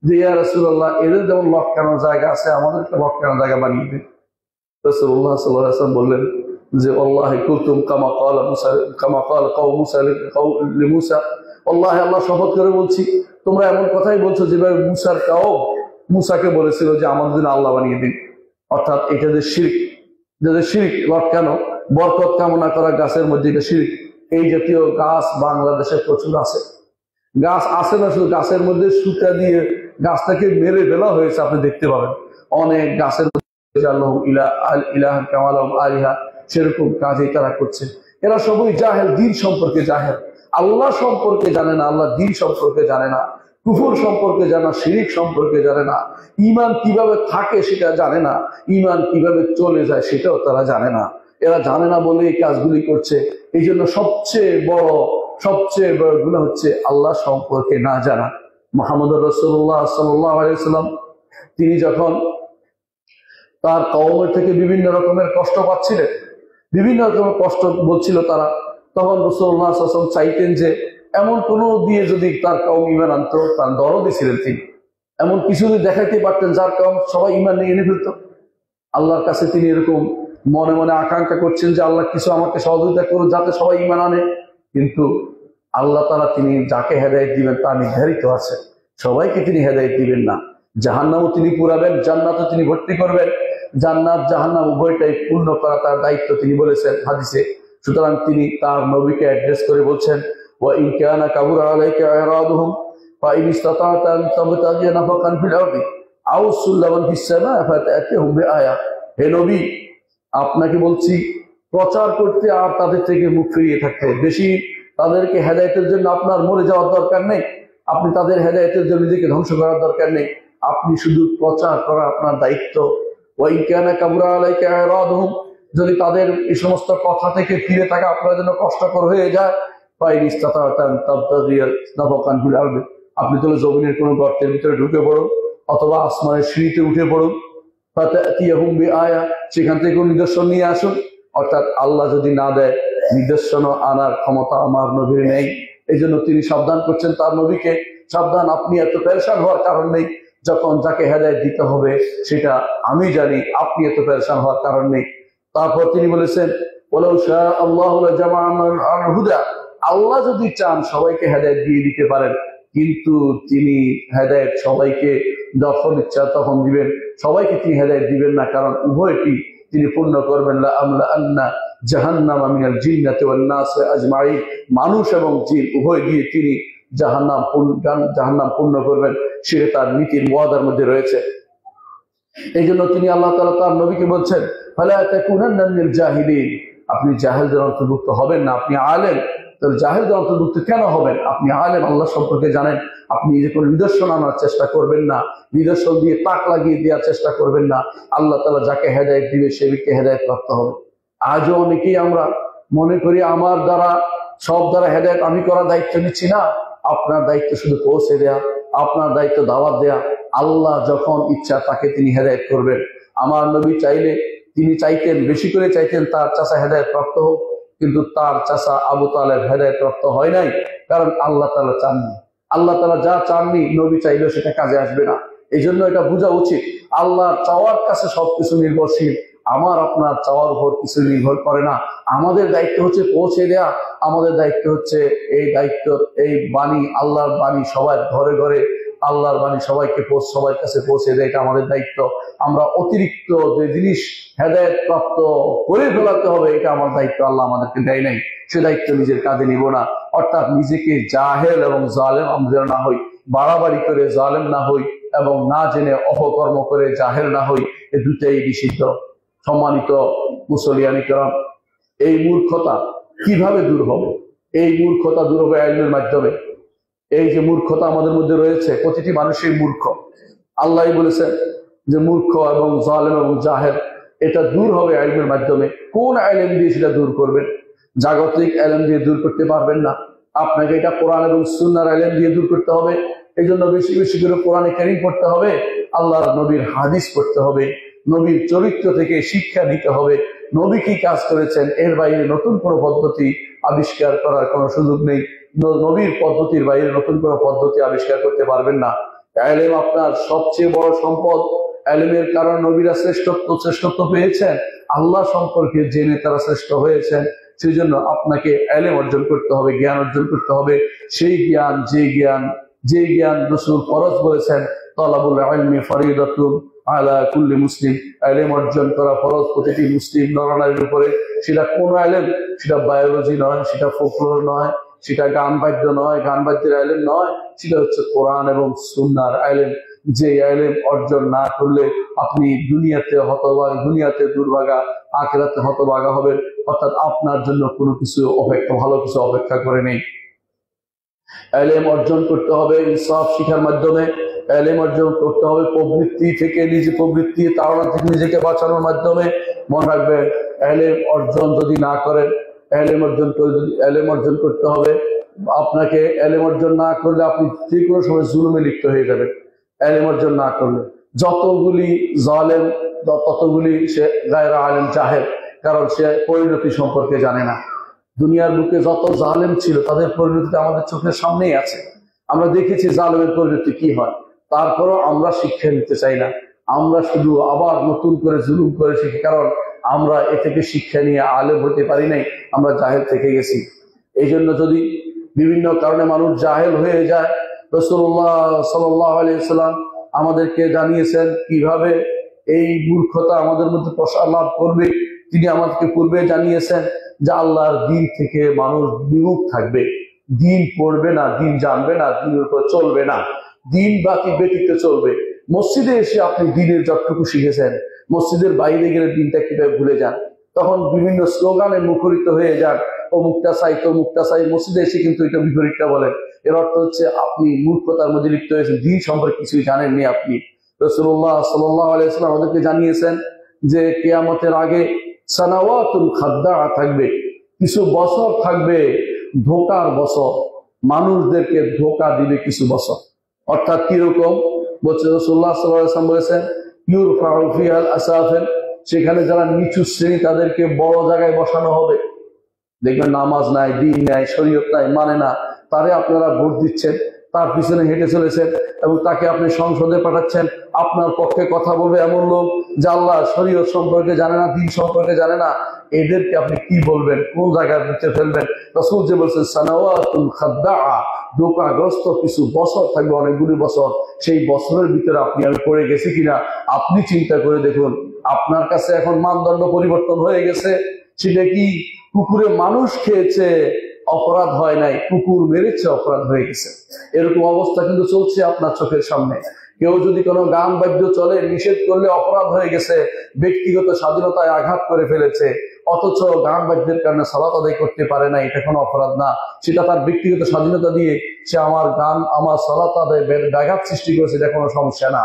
যে ইয়া রাসূলুল্লাহ, এদের যেমন লটকানোর জায়গা আছে, আমাদেরকে লটকানোর জায়গা বানিয়ে দিন। রাসূলুল্লাহ সাল্লাল্লাহু আলাইহি ওয়াসাল্লাম বললেন যে আল্লাহি কুলতুম কামা ক্বালা কওম মূসা লিমূসা, আল্লাহ শপথ করে বলছি, তোমরা এমন কথাই বলছো যেভাবে মূসার কওম মূসাকে বলেছিল যে আমাদের জন্য আল্লাহ বানিয়ে দিন। অর্থাৎ এটা যে শিরক লটকানো, বরকত কামনা করা গাছের মধ্যে, এটা শিরক। এই জাতীয় গাছ বাংলাদেশে প্রচুর আছে। গাছ আছে না, শুধু গাছের মধ্যে সুতা দিয়ে গাছটাকে মেরে ফেলা হয়েছে, আপনি দেখতে পাবেন অনেক গাছের মধ্যে ইলাহান কামা লাহুম আলিহা, সেরকম কাজই তারা করছে। এরা সবই জাহেল, দ্বীন সম্পর্কে জাহেল, আল্লাহ সম্পর্কে জানে না, আল্লাহ দ্বীন সম্পর্কে জানে না, কুফর সম্পর্কে জানে না, শিরিক সম্পর্কে জানে না, ঈমান কিভাবে থাকে সেটা জানে না, ঈমান কিভাবে চলে যায় সেটাও তারা জানে না। এরা জানে না বলে এই কাজগুলি করছে। এই জন্য সবচেয়ে বড় গুনাহ হচ্ছে আল্লাহ সম্পর্কে না জানা। মুহাম্মদ রাসূলুল্লাহ সাল্লাল্লাহু আলাইহি ওয়াসাল্লাম তিনি যখন তার কওমের থেকে বিভিন্ন রকমের কষ্ট পাচ্ছিলেন, বিভিন্ন রকমের কষ্ট বলছিল তারা, তখন রাসূলুল্লাহ সাল্লাল্লাহু আলাইহি ওয়াসাল্লাম চাইতেন যে এমন কোনো দিয়ে যদি তার কওম ঈমান আনতো, তার দরদী ছিলেন তিনি, এমন কিছু যদি দেখাইতে পারতেন যার কওম সবাই ঈমান নিয়ে এনে ফেলত। আল্লাহর কাছে তিনি এরকম মনে মনে আকাঙ্ক্ষা করছেন যে আল্লাহ কিছু আমাকে সহযোগিতা করুন যাতে সবাই ঈমান আনে। কিন্তু আল্লাহ তাআলা তিনি যাকে হেদায়েত দিবেন তা নির্ধারিত আছে, সবাইকে তিনি হেদায়েত দিবেন না। জাহান্নামও তিনি পুরাবেন, জান্নাতও তিনি ভর্তি করবেন। জান্নাত জাহান্নাম উভয়টাই পূর্ণ করা তার দায়িত্ব, তিনি বলেছেন হাদিসে। সুতরাং তিনি তার নবীকে অ্যাড্রেস করে বলছেন ওয়া ইন কানা কাবুরা আলাইকা ইরাদুহুম ফা ইন ইসতাতা'তা আন তাবতাগিয়া নাফাকান ফিল আরদি আও সুল্লামান ফিস সামা ফাতা'তিহুম বিআয়া। হে নবী, আপনাকে বলছি প্রচার করতে আর তাদের থেকে মুখ ফিরিয়ে থাকতে। বেশি তাদেরকে হেদায়েতের জন্য আপনার মরে যাওয়ার দরকার নেই, আপনি তাদের হেদায়েতের জন্য নিজেকে ধ্বংস করার দরকার নেই। আপনি শুধু প্রচার করা আপনার দায়িত্ব। ওয়াইন কানা কাবুরা আলাইকা ইরাদুহুম, যদি তাদের এই সমস্ত কথা থেকে ফিরে থাকা আপনার জন্য কষ্টকর হয়ে যায়, ফাইন ইসতাতা'তান তাবতাগিয়া নাফাকান ফিল আরদি, আপনি তাহলে জমিনের কোনো গর্তের ভিতরে ঢুকে পড়ুন অথবা আসমানের সিঁড়িতে উঠে পড়ুন, ফাতাতিয়াহুম বিআয়া, সেখান থেকে নিদর্শন নিয়ে আসুন। অর্থাৎ আল্লাহ যদি না দেয়, নিদর্শন আনার ক্ষমতা আমার নবীর নেই। এই জন্য তিনি সাবধান করছেন তার নবীকে, সাবধান, আপনি এত পেরেশান হওয়ার কারণ নেই। যখন যাকে হেদায়েত দিতে হবে সেটা আমি জানি, আপনি এত পেরেশান হওয়ার কারণ নেই। তারপর তিনি বলেছেন, ওয়ালাউ শাআ আল্লাহু লাজামা'না আলাল হুদা, আল্লাহ যদি চান সবাইকে হেদায়েত দিয়ে দিতে পারেন, কিন্তু তিনি হেদায়েত সবাইকে যখন ইচ্ছা তখন দিবেন, সবাইকে তিনি হেদায়েত দিবেন না, কারণ উভয়টি তিনি পূর্ণ করবেন। লা আমলা আন্না জাহান্নামা মিনাল জিন্নাতি ওয়ান নাস আজমাইন, মানুষ এবং জিন উভয় দিয়ে তিনি জাহান্নাম পূর্ণ করবেন, সেটা তার নীতির ওয়াদার মধ্যে রয়েছে। এই জন্য তিনি আল্লাহ তাআলা তার নবীকে বলছেন, ফালা তাকুনান্না মিনাল জাহিলিন, আপনি জাহেলদের অন্তর্ভুক্ত হবেন না। আপনি আলেম, তাহলে জাহেলদের অন্তর্ভুক্ত কেন হবেন? আপনি আলেম, আল্লাহ সম্পর্কে জানেন, আপনি যে কোনো নিদর্শন আনার চেষ্টা করবেন না, নিদর্শন দিয়ে তাক লাগিয়ে দেওয়ার চেষ্টা করবেন না। আল্লাহ তাআলা যাকে হেদায়েত দিবে সে ব্যক্তি হেদায়েত প্রাপ্ত হবে। আজও অনেকেই আমরা মনে করি আমার দ্বারা সব দ্বারা হেদায়েত আমি করার দায়িত্ব নিচ্ছি না। আপনার দায়িত্ব শুধু পৌঁছে দেয়া, আপনার দায়িত্ব দাওয়াত দেয়া। আল্লাহ যখন ইচ্ছা তাকে তিনি হেদায়েত করবেন। আমার নবী চাইলে তিনি চাইতেন, বেশি করে চাইতেন তার চাচা হেদায়েত প্রাপ্ত হোক, কিন্তু তার চাচা আবু তালেব হেদায়েত প্রাপ্ত হয় নাই, কারণ আল্লাহ তাআলা চাননি। আল্লাহ তাআলা যা চাননি নবী চাইলেও সেটা কাজে আসবে না। এই জন্য এটা বোঝা উচিত, আল্লাহর চাওয়ার কাছে সবকিছু নির্ভরশীল, আমার আপনার চাওয়ার উপর কিছু নির্ভর করে না। আমাদের দায়িত্ব হচ্ছে পৌঁছে দেয়া, আমাদের দায়িত্ব হচ্ছে এই দায়িত্ব, এই বাণী, আল্লাহর বাণী সবার ঘরে ঘরে, আল্লাহর বাণী সবাইকে সবার কাছে পৌঁছে দেয়, এটা আমাদের দায়িত্ব। আমরা অতিরিক্ত যে জিনিস হেদায়েত প্রাপ্ত করে ফেলাতে হবে, এটা আমার দায়িত্ব, আল্লাহ আমাদেরকে দেয় নাই, সে দায়িত্ব নিজের কাঁধে নিব না। অর্থাৎ নিজেকে জাহেল এবং জালেম আমরা না হই, বাড়াবাড়ি করে জালেম না হই, এবং না জেনে অপকর্ম করে জাহেল না হই, এ দুটাই নিষিদ্ধ। সম্মানিত মুসলিয়ানি কেরাম, এই মূর্খতা কিভাবে দূর হবে? এই মূর্খতা দূর হবে ইলমের মাধ্যমে। এই যে মূর্খতা আমাদের মধ্যে রয়েছে, প্রতিটি মানুষই মূর্খ। আল্লাহ বলেছেন যে মূর্খ এবং জালেম এবং জাহেল, এটা দূর হবে ইলমের মাধ্যমে। কোন ইলম দিয়ে সেটা দূর করবেন? জাগতিক ইলম দিয়ে দূর করতে পারবেন না, আপনাকে এটা কোরআন এবং সুন্নাহর ইলম দিয়ে দূর করতে হবে। এই জন্য বেশি বেশি করে কোরআনে কারীম পড়তে হবে, আল্লাহর নবীর হাদিস পড়তে হবে, নবীর চরিত্র থেকে শিক্ষা নিতে হবে, নবী কি কাজ করেছেন, এর বাইরে নতুন কোনো পদ্ধতি আবিষ্কার করার কোনো সুযোগ নেই। নবীর পদ্ধতির বাইরে নতুন কোনো পদ্ধতি আবিষ্কার করতে পারবেন না। ইলম আপনার সবচেয়ে বড় সম্পদ। ইলমের কারণ নবীরা শ্রেষ্ঠত্ব পেয়েছেন, আল্লাহ সম্পর্কে জেনে তারা শ্রেষ্ঠ হয়েছেন। সেই জন্য আপনাকে ইলম অর্জন করতে হবে, জ্ঞান অর্জন করতে হবে। সেই জ্ঞান, যে জ্ঞান রাসূল ফরজ বলেছেন, তালাবুল ইলমি ফরিদাতুন আলা কুল্লি মুসলিম, ইলম অর্জন করা ফরজ প্রতিটি মুসলিম নরনারীর উপরে। সেটা কোন ইলম? সেটা বায়োলজি নয়, সেটা ফোকলোর নয়, সেটা গান বাদ্য নয়, গান বাদ্যের ইলম নয়, সেটা হচ্ছে কোরআন এবং সুন্নাহর ইলম। যে ইলম অর্জন না করলে আপনি দুনিয়াতে হতভাগা, দুনিয়াতে দুর্ভাগা, আখিরাতে হতভাগা হবেন। অর্থাৎ আপনার জন্য কোনো কিছু ভালো কিছু অপেক্ষা করে নেই। ইলম অর্জন করতে হবে ইনসাফ শিখার মাধ্যমে, ইলম অর্জন করতে হবে প্রবৃত্তি থেকে, প্রবৃত্তি তাড়না থেকে নিজেকে বাঁচানোর মাধ্যমে। মনে রাখবেন, ইলম অর্জন যদি না করেন, ইলম অর্জন করতে হবে আপনাকে। ইলম অর্জন না করলে আপনি যে কোনো সময় জুলুমে লিপ্ত হয়ে যাবেন। ইলম অর্জন না করলে যতগুলি জালেম, ততগুলি সে গায়রা আলেম জাহেল, কারণ সে পরিণতি সম্পর্কে জানে না। দুনিয়ার বুকে যত জালেম ছিল তাদের পরিণতি আমাদের চোখের সামনেই আছে। আমরা দেখেছি জালেমের পরিণতি কি হয়, তারপরও আমরা শিক্ষা নিতে চাই না। আমরা শুধু আবার নতুন করে জুলুম করে শিখি, কারণ আমরা এ থেকে শিক্ষা নিয়ে আলেম হতে পারি নাই, আমরা জাহেল থেকে গেছি। এই জন্য যদি বিভিন্ন কারণে মানুষ জাহেল হয়ে যায়, রাসূলুল্লাহ সাল্লাল্লাহু আলাইহি ওয়াসাল্লাম আমাদেরকে জানিয়েছেন কিভাবে এই মূর্খতা আমাদের মধ্যে প্রসার লাভ করবে। তিনি আমাদেরকে পূর্বে জানিয়েছেন যে আল্লাহর দিন থেকে মানুষ বিমুখ থাকবে, দিন পড়বে না, দিন জানবে না, দিনের উপর চলবে না, দিন বাকি ব্যতীত চলবে। মসজিদে এসে আপনি দিনের যতটুকু শিখেছেন, মসজিদের বাইরে গেলে দিনটা কিভাবে ভুলে যান, তখন বিভিন্ন স্লোগানে মুখরিত হয়ে যান, ও মুক্তা চাই, তো মুক্তা চাই। মসজিদে এসে কিন্তু এটা বিপরীতটা বলেন। এর অর্থ হচ্ছে আপনি মূর্খতার মধ্যে লিপ্ত হয়েছেন, দিন সম্পর্কে কিছুই জানেননি আপনি। রাসূলুল্লাহ সাল্লাল্লাহু আলাইহি ওয়াসাল্লাম আমাদেরকে জানিয়েছেন যে কিয়ামতের আগে সানাওয়াতুল খাদ্দা থাকবে, কিছু বছর থাকবে ধোকার বছর, মানুষদেরকে ধোকা দিবে কিছু বছর। অর্থাৎ কিরকম বলছে রাসূলুল্লাহ সাল্লাল্লাহু আলাইহি ওয়াসাল্লাম বলেছেন, ইউরফাউ ফিহাল আসাফিল, সেখানে যারা নিচু শ্রেণী তাদেরকে বড় জায়গায় বসানো হবে। দেখবেন নামাজ নাই, দিন নাই, শরীয়ত নাই, মানে না, তারে আপনারা ভোট দিচ্ছেন, তার পিছনে হেঁটে চলেছেন এবং তাকে আপনি সংসদে পাঠাচ্ছেন। আপনার পক্ষে কথা বলবে এমন লোক যে আল্লাহ শরীয়ত সম্পর্কে জানে না, দিন সম্পর্কে জানে না, এদেরকে আপনি কি বলবেন, কোন জায়গায় দিতে ফেলবেন? রাসূল যে বলছেন সানাওয়াতুল খাদ্দা, ধোঁকাগ্রস্ত কিছু বছর থাকবে, অনেকগুলি বছর। সেই বছরের ভিতরে আপনি আমি পড়ে গেছি কিনা আপনি চিন্তা করে দেখুন। আপনার কাছে এখন মানদণ্ড পরিবর্তন হয়ে গেছে। সেটা কি কুকুরে মানুষ খেয়েছে অপরাধ হয় নাই, কুকুর মেরেছে অপরাধ হয়ে গেছে। এরকম অবস্থা কিন্তু চলছে আপনার চোখের সামনে। কেউ যদি কোনো গান বাদ্য চলে নিষেধ করলে অপরাধ হয়ে গেছে, ব্যক্তিগত স্বাধীনতায় আঘাত করে ফেলেছে, অথচ গান বাদ্যের কারণে সালাত আদায় করতে পারে না, এটা কোনো অপরাধ না। সেটা তার ব্যক্তিগত স্বাধীনতা দিয়ে সে আমার গান আমার সালাত আদায় ব্যাঘাত সৃষ্টি করেছে, এটা কোনো সমস্যা না।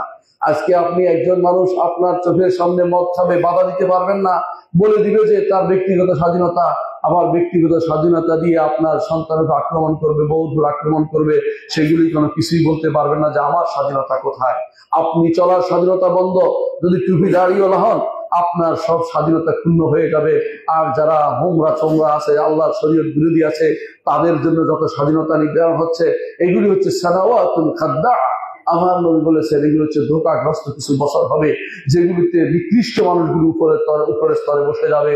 আজকে আপনি একজন মানুষ আপনার চোখের সামনে মদ খাবে, বাধা দিতে পারবেন না, বলে দিবে যে তার ব্যক্তিগত স্বাধীনতা। আবার ব্যক্তিগত স্বাধীনতা দিয়ে আপনার সন্তানকে আক্রমণ করবে, বৌদ্ধ আক্রমণ করবে, সেগুলি কোনো কিছুই বলতে পারবেন না যে আমার স্বাধীনতা কোথায়। আপনি চলার স্বাধীনতা বন্ধ, যদি টুপি দাঁড়িয়েওয়ালা হন আপনার সব স্বাধীনতা ক্ষুণ্ণ হয়ে যাবে। আর যারা হোমরা চোমরা আছে, আল্লাহর শরীয়ত বিরোধী আছে, তাদের জন্য যত স্বাধীনতা দেওয়া হচ্ছে, এগুলি হচ্ছে সানাওয়াতুল খাদ্দা। আমার নবী বলেছেন এগুলো হচ্ছে ধোঁকাগ্রস্ত কিছু বছর হবে, যেগুলিতে নিকৃষ্ট মানুষগুলো উপরের স্তরে বসে যাবে।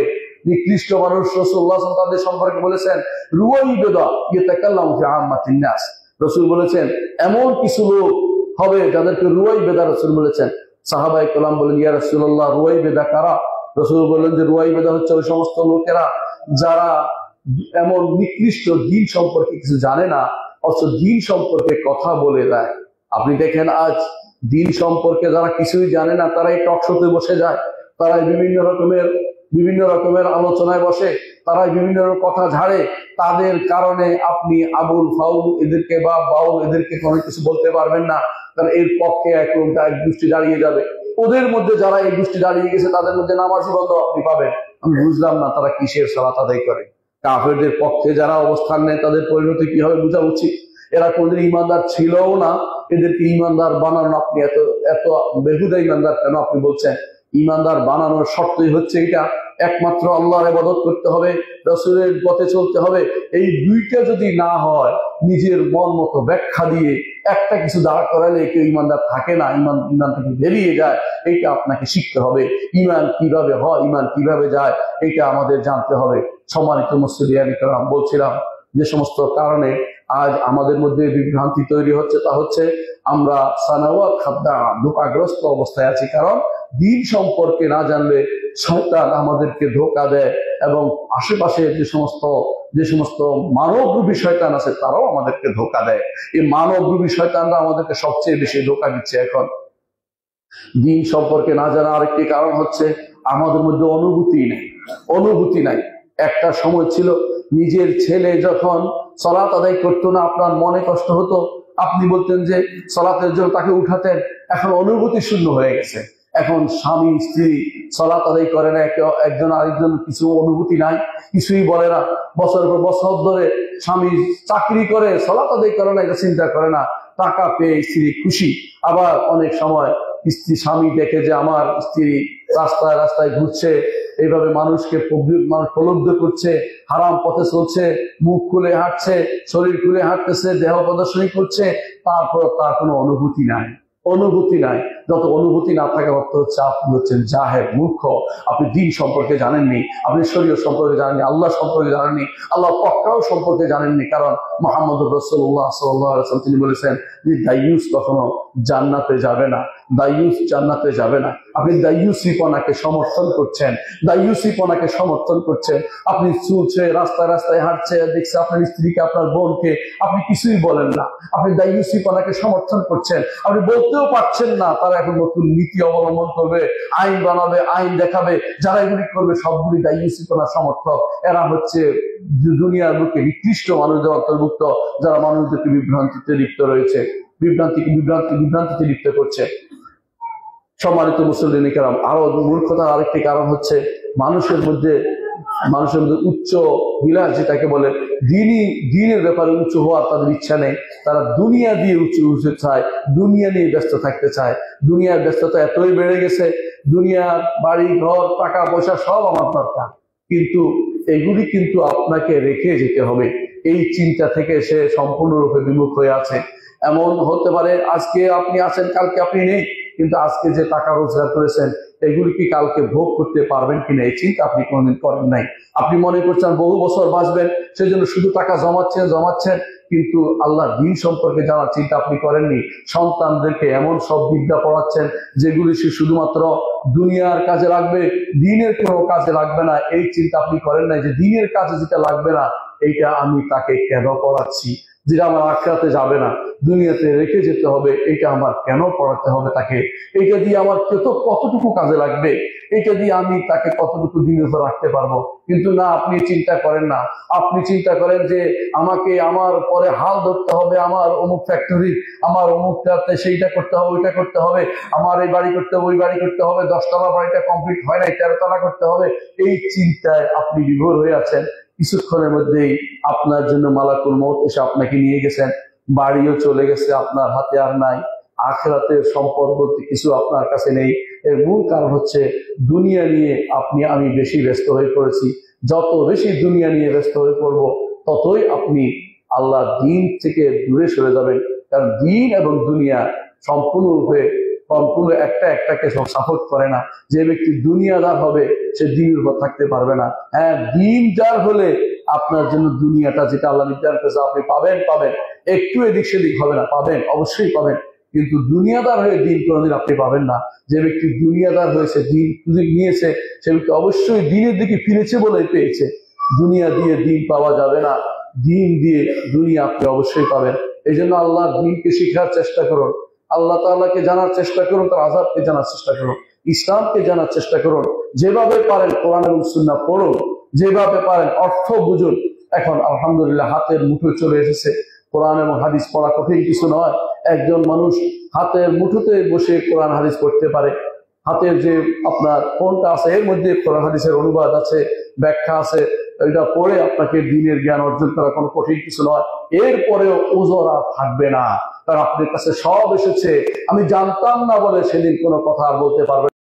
নিকৃষ্ট মানুষ রাসূলুল্লাহ তাদের সম্পর্কে বলেছেন রুয়াইবেদা ইয়াতাকাল্লামু ফি আম্মাতিন নাস। রাসূল বলেছেন এমন কিছু লোক হবে যাদেরকে রুয়াইবেদা রাসূল বলেছেন। সাহাবায়ে কেরাম বলেন ইয়া রাসূলুল্লাহ রুয়াইবেদা কারা? রাসূল বললেন যে রুয়াইবেদা হচ্ছে ওই সমস্ত লোকেরা যারা এমন নিকৃষ্ট, দিন সম্পর্কে কিছু জানে না অথচ দিন সম্পর্কে কথা বলে দেয়। আপনি দেখেন আজ দিন সম্পর্কে যারা কিছুই জানে না তারাই টকশোতে বসে যায়, তারাই বিভিন্ন রকমের আলোচনায় বসে, তারাই বিভিন্ন কথা ঝাড়ে। তাদের কারণে আপনি আবুল ফাউল এদেরকে বা বাউল এদেরকে কোনো কিছু বলতে পারবেন না, কারণ এর পক্ষে এক গোষ্ঠী দাঁড়িয়ে যাবে। ওদের মধ্যে যারা এই গোষ্ঠী দাঁড়িয়ে গেছে তাদের মধ্যে নামাজি বন্ধ আপনি পাবেন। আমি বুঝলাম না তারা কিসের সালাত আদায় করে। কাফেরদের পক্ষে যারা অবস্থান নেয় তাদের পরিণতি কি হবে বোঝা উচিত। এরা কোনদিন ইমানদার ছিলও না, এদেরকে ইমানদার বানানো আপনি এত বেহুদা ইমানদার কেন আপনি বলছেন? ইমানদার বানানোর শর্তই হচ্ছে এটা, একমাত্র আল্লাহর ইবাদত করতে হবে, রাসূলের পথে চলতে হবে। এই দুইটা যদি না হয়, নিজের মন মতো ব্যাখ্যা দিয়ে একটা কিছু দাঁড় করালে কেউ ইমানদার থাকে না, ইমান থেকে বেরিয়ে যায়। এইটা আপনাকে শিখতে হবে। ইমান কিভাবে হয়, ইমান কিভাবে যায়, এটা আমাদের জানতে হবে। সম্মানিত মুসলিম کرام, বলছিলাম যে সমস্ত কারণে আজ আমাদের মধ্যে বিভ্রান্তি তৈরি হচ্ছে তা হচ্ছে আমরা সানাওয়াত খাদ্দা, ধোঁকাগ্রস্ত অবস্থায় আছি। কারণ দিন সম্পর্কে না জানলে শয়তান আমাদেরকে ধোঁকা দেয় এবং আশেপাশে যে সমস্ত মানবরূপী শয়তান আছে তারাও আমাদেরকে ধোঁকা দেয়। এই মানবরূপী শয়তানরা আমাদেরকে সবচেয়ে বেশি ধোঁকা দিচ্ছে এখন। দিন সম্পর্কে না জানা আরেকটি কারণ হচ্ছে আমাদের মধ্যে অনুভূতি নাই। একটা সময় ছিল নিজের ছেলে যখন সালাত আদায় করতো না আপনার মনে কষ্ট হতো, আপনি বলতেন যে সালাতের জন্য তাকে উঠাতেন। এখন অনুভূতি শূন্য হয়ে গেছে। এখন স্বামী স্ত্রী সালাত আদায় করে না, একজন আরেকজন কিছু অনুভূতি নাই, কিছুই বলে না। বছরের পর বছর ধরে স্বামী চাকরি করে সালাত আদায় করে না, এটা চিন্তা করে না। টাকা পেয়ে স্ত্রী খুশি। আবার অনেক সময় স্বামী দেখে যে আমার স্ত্রী রাস্তায় রাস্তায় ঘুরছে, এইভাবে মানুষকে প্রলুব্ধ করছে, হারাম পথে চলছে, মুখ খুলে হাঁটছে, শরীর খুলে হাঁটতেছে, দেহ প্রদর্শনী করছে, তারপর তার কোনো অনুভূতি নাই। যত অনুভূতি না থাকার অর্থ হচ্ছে আপনি হচ্ছেন জাহেল, মূর্খ। আপনি দিন সম্পর্কে জানেননি, আপনি শরীয়ত সম্পর্কে জানেননি, আল্লাহ সম্পর্কে জানেননি, আল্লাহ পক্কাও সম্পর্কে জানেননি। কারণ মুহাম্মদুর রাসূলুল্লাহ সাল্লাল্লাহু আলাইহি ওয়াসাল্লাম তিনি বলেছেন যে দাইয়ুস কখনো জান্নাতে যাবে না, দাইয়ুস জান্নাতে যাবে না। আপনি দাইয়ুসিপনাকে সমর্থন করছেন। আপনি চলছে রাস্তায় রাস্তায় হাঁটছে, দেখছে আপনার স্ত্রীকে, আপনার বোনকে, আপনি কিছুই বলেন না। আপনি দাইয়ুসিপনাকে সমর্থন করছেন। আপনি বলতেও পারছেন না তারা এখন নতুন নীতি অবলম্বন করবে, আইন বানাবে, আইন দেখাবে। যারা এগুলি করবে সবগুলি দাইয়ুসিপনার সমর্থক। এরা হচ্ছে দুনিয়ার বুকে নিকৃষ্ট মানুষদের অন্তর্ভুক্ত, যারা মানুষদেরকে বিভ্রান্তিতে লিপ্ত রয়েছে, বিভ্রান্তিতে লিপ্ত করছে। সম্মানিত মুসলিম কেরাম, আরো মূর্খতার আরেকটি কারণ হচ্ছে মানুষের মধ্যে উচ্চ বিলাস, যেটাকে বলে দিনের ব্যাপারে উঁচু হওয়ার তাদের ইচ্ছা নেই। তারা দুনিয়া দিয়ে উঁচু চায়, দুনিয়া নিয়ে ব্যস্ত থাকতে চায়। দুনিয়ার ব্যস্ততা এতই বেড়ে গেছে, দুনিয়ার বাড়ি ঘর টাকা পয়সা সব আমার দরকার, কিন্তু এগুলি কিন্তু আপনাকে রেখে যেতে হবে। এই চিন্তা থেকে সে সম্পূর্ণরূপে বিমুখ হয়ে আছে। এমন হতে পারে আজকে আপনি আছেন, কালকে আপনি নেই, কিন্তু আজকে যে টাকা রোজগার করেছেন এগুলি কি কালকে ভোগ করতে পারবেন কিনা এই চিন্তা আপনি কোনোদিন করেন নাই। আপনি মনে করছেন বহু বছর বাঁচবেন, সেজন্য শুধু টাকা জমাচ্ছেন, কিন্তু আল্লাহ দিন সম্পর্কে জানার চিন্তা আপনি করেননি। সন্তানদেরকে এমন সব বিদ্যা পড়াচ্ছেন যেগুলি সে শুধুমাত্র দুনিয়ার কাজে লাগবে, দিনের কোনো কাজে লাগবে না। এই চিন্তা আপনি করেন নাই যে দিনের কাজে যেটা লাগবে না এইটা আমি তাকে কেন পড়াচ্ছি, যেটা আমার আখিরাতে যাবে না, দুনিয়াতে রেখে যেতে হবে, এটা আমার কেন পড়াতে হবে তাকে? এইটা দিয়ে আমার কতটুকু কাজে লাগবে, এইটা দিয়ে আমি তাকে কতটুকু দিনের উপর রাখতে পারবো? কিন্তু না, আপনি চিন্তা করেন না। আপনি চিন্তা করেন যে আমাকে আমার পরে হাল ধরতে হবে, আমার অমুক ফ্যাক্টরি, আমার অমুকটাতে সেইটা করতে হবে, ওইটা করতে হবে, আমার এই বাড়ি করতে হবে, ওই বাড়ি করতে হবে, 10 তলা বাড়িটা কমপ্লিট হয় নাই, 13 তলা করতে হবে। এই চিন্তায় আপনি বিভোর হয়ে আছেন। কিছুক্ষণের মধ্যেই আপনার জন্য মালাকুল মউত এসে আপনাকে নিয়ে গেছেন, বাড়িও চলে গেছে, আপনার হাতে আর নাই। আখিরাতের সম্পদ বলতে কিছু আপনার কাছে নেই। এর মূল কারণ হচ্ছে দুনিয়া নিয়ে আমি বেশি ব্যস্ত হয়ে পড়েছি। যত বেশি দুনিয়া নিয়ে ব্যস্ত হয়ে পড়বো ততই আপনি আল্লাহ দিন থেকে দূরে সরে যাবেন। কারণ দিন এবং দুনিয়া সম্পূর্ণ একটাকে সাপোর্ট করে না। যে ব্যক্তি দুনিয়াদার হবে সে দিনের উপর থাকতে পারবে না। হ্যাঁ, দিন যার হলে আপনার জন্য দুনিয়াটা যেটা আল্লাহ নির্ধারণ করেছে আপনি পাবেন, একটু এদিক সেদিক হবে না, পাবেন, অবশ্যই পাবেন। কিন্তু দুনিয়াদার হয়ে দিন কোনোদিন আপনি পাবেন না। যে ব্যক্তি দুনিয়াদার হয়েছে, দিন নিয়েছে, সে ব্যক্তি অবশ্যই দিনের দিকে ফিরেছে বলেই পেয়েছে। দুনিয়া দিয়ে দিন পাওয়া যাবে না, দিন দিয়ে দুনিয়া আপনি অবশ্যই পাবেন। এই জন্য আল্লাহর দিনকে শিখার চেষ্টা করুন, আল্লাহ তাআলাকে জানার চেষ্টা করুন, তার আযাবকে জানার চেষ্টা করুন, ইসলামকে জানার চেষ্টা করুন। যেভাবে পারেন কোরআন এবং সুন্নাহ পড়ুন, যেভাবে পারেন অর্থ বুঝুন। এখন আলহামদুলিল্লাহ হাতের মুঠোয় চলে এসেছে, কোরআন এবং হাদিস পড়া কঠিন কিছু নয়। একজন মানুষ হাতের মুঠোতে বসে কোরআন হাদিস পড়তে পারে। হাতের যে আপনার ফোনটা আছে এর মধ্যে কোরআন হাদিসের অনুবাদ আছে, ব্যাখ্যা আছে, এটা পড়ে আপনাকে দ্বীনের জ্ঞান অর্জন করা কোনো কঠিন কিছু নয়। এরপরেও ওজর আর থাকবে না, কারণ আপনার কাছে সব এসেছে। আমি জানতাম না বলে সেদিন কোনো কথা আর বলতে পারবেন